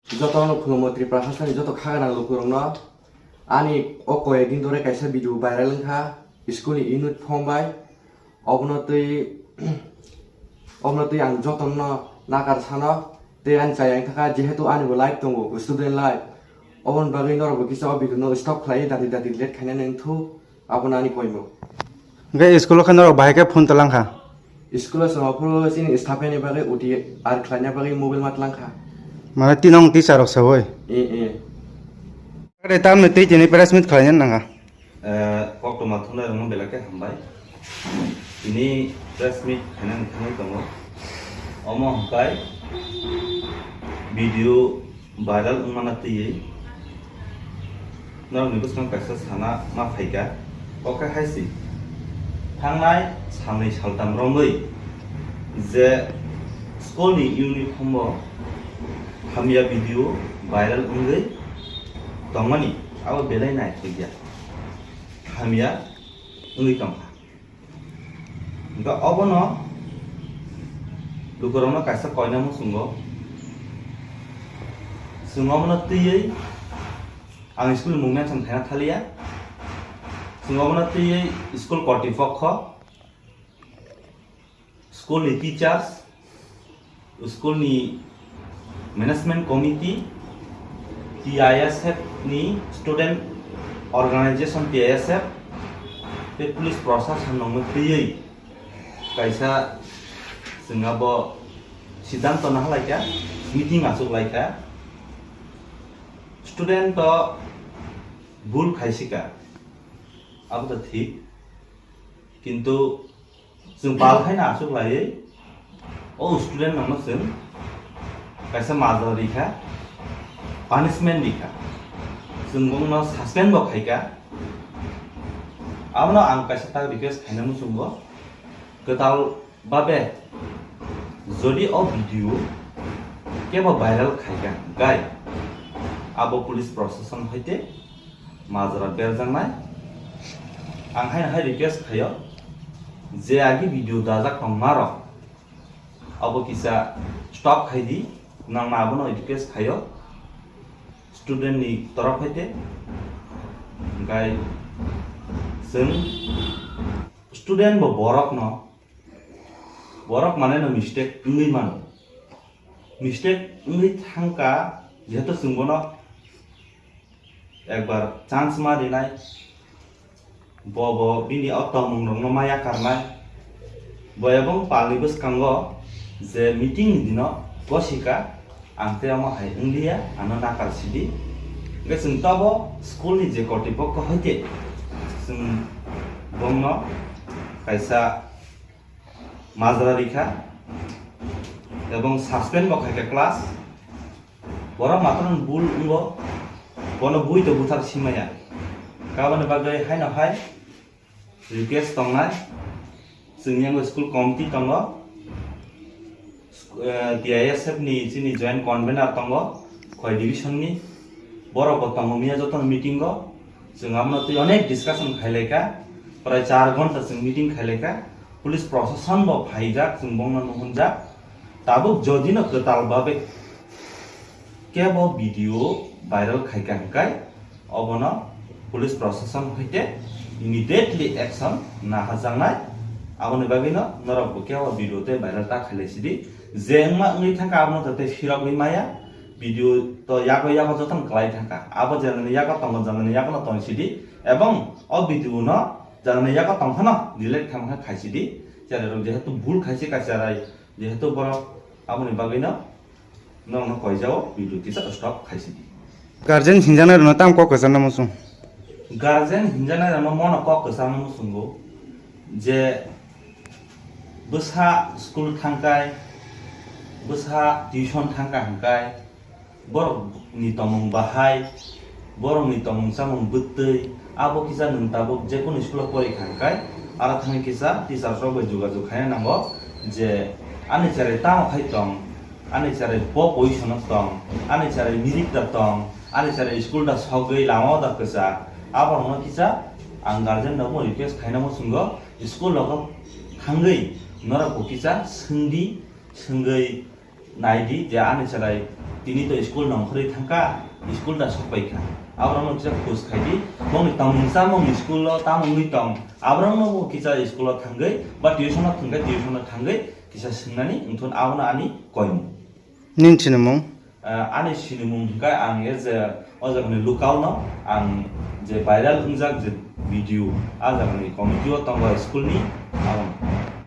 Joto phumo Tripura hasani joto khaganang lukurungno ani o koyekdin dore kaisa video viral wngkha school ni unit phongbai obno tui ang jotono nakar sano tei ani chayang thaka jehetu ani bo live tongo student live obon bagui norbo kisa video no stop khlai dati let khaina nengthu abona ani koimo गे school खनर bike phone तलांखा school समाफोर सिनि स्थाफानि बागै उदि are ख्लायना बागै mobile मातलांखा माने तीनों teacher सवय ए अरे ताम ने तेजने press meet खलायन Nanga कक्ट माथुना रंग बेलाके हमबाय ini pressmeet hanan thani tongo omo hkai video viral ungmana tiye nang nibus kan kaisa sana ma phaika oka haisi thangnai sangnai saltam rongoi je school ni uniform bo hamya video viral ungoi tongmani abo belai nai thigya hamya ungoi tongha Enggak apa no, lu korona kaisa koina mu sungo mana tiye, ang school mungnya cang thana thalia, sungo mana tiye school kortifokho, school ni teachers, school ni management committee, TISF ni student organization TISF, pe police process nong tiye. Kaisa singabo siddhanto na halaika meeting asuk laika student to bhul khaisika abo to thik kintu jung bal khaina asuk lai o student nang sung kaisa major rikha punishment rikha jung no suspend bo khaika amno ang kaisa ta request khaina mu sungo Ketal babe jodi o video keba viral khaiga gai abo police procession hoite majra berjangnai ang hai request khayo je agi video dajak tongmaro abo kisa stop khaidi nang ma abono request khayo student ni taraf hoite gai sing student bo borok no borok mane no mistake ngui mano mistake ngui thangka jehetu sungbono ekbar chance ma dinai bo bini automung rong no maya karnai boyabong palni bus kango je meeting dino kosika angte amo hai inglia ano nakar sidi ge sung tabo school ni je kortipokko hoite sung bongno kaisa মাজরা রেখা এবং suspend বখাইকা class বড় মাত্রন বুল উঙ্গ বন বুই তো বুথার সিমায়া গাবনে বাগৈ hyena high request তংনাই जोंनियाव school committee दङ DISF नि जिनि जॉइंट कन्वेनर दङ खय डिविजन नि बरबो दङ मिया जतन मिटिंग गो जों आमनो अनेक डिस्कशन खाइलायका प्राय 4 घन्टा जों मिटिंग खाइलायका पुलिस प्रशासन बो फाइजाक जों बंगन हुनजा ताबो जदिनो कताल बाबे केबो भिडियो भाइरल खाइकांकाय अबनो पुलिस प्रशासन होइते इमिडिएटली एक्शन ना हाजांनाय आबनो बागैनो नरबो केबो भिडियो ते भाइरल ता खाइलेसिदि जेंमा ngै थांका आबनो तते फिरागै माया भिडियो तो याको जतन क्लाइ थांका आबो जने याको तंग जने याको न तंसिदि एवं अ भिडियो न जाने याका तंखना डिलीट खामखा खाइसिदि जारे जेहेतु भूल खाइसे काचाराय जेहेतु बर आबनि बागैनो नंग कयजाव भिडियो किसा स्टप खाइसिदि गार्जेन हिंजाना रना ताम को कसन नमसु गार्जेन हिंजाना रना मन को कसन नमसुंगो जे बसा स्कुल थांकाय बसा टिउशन थांका हांकाय बर नि तमं बाहाय बर नि तमं सामं बुत्तै abo kisa nungtabo jekun school pori khangkai ara thang kisa teacher robo jogajog khaina nango je ani chare tamo khai tong ani chare po position tong ani chare mirik da tong ani chare school da sogei lama da kisa abo no kisa ang guardian da mo request khaina mo sungo school lo thangai nora ko kisa sungdi sungai naidi je ani chalai tini to school nongkhori thangka school da sokpaika abrang no kisa khus khaidi mongni tamungsa mongni school lo tamungni tong abrang no kisa school lo thangai ba tuition lo thangai kisa singnani engthon abona ani koimu nin chinamong ani sinimung hingkai ang je ojagni lukau no ang je viral hungjak je video ajagni committee o tongo school ni abang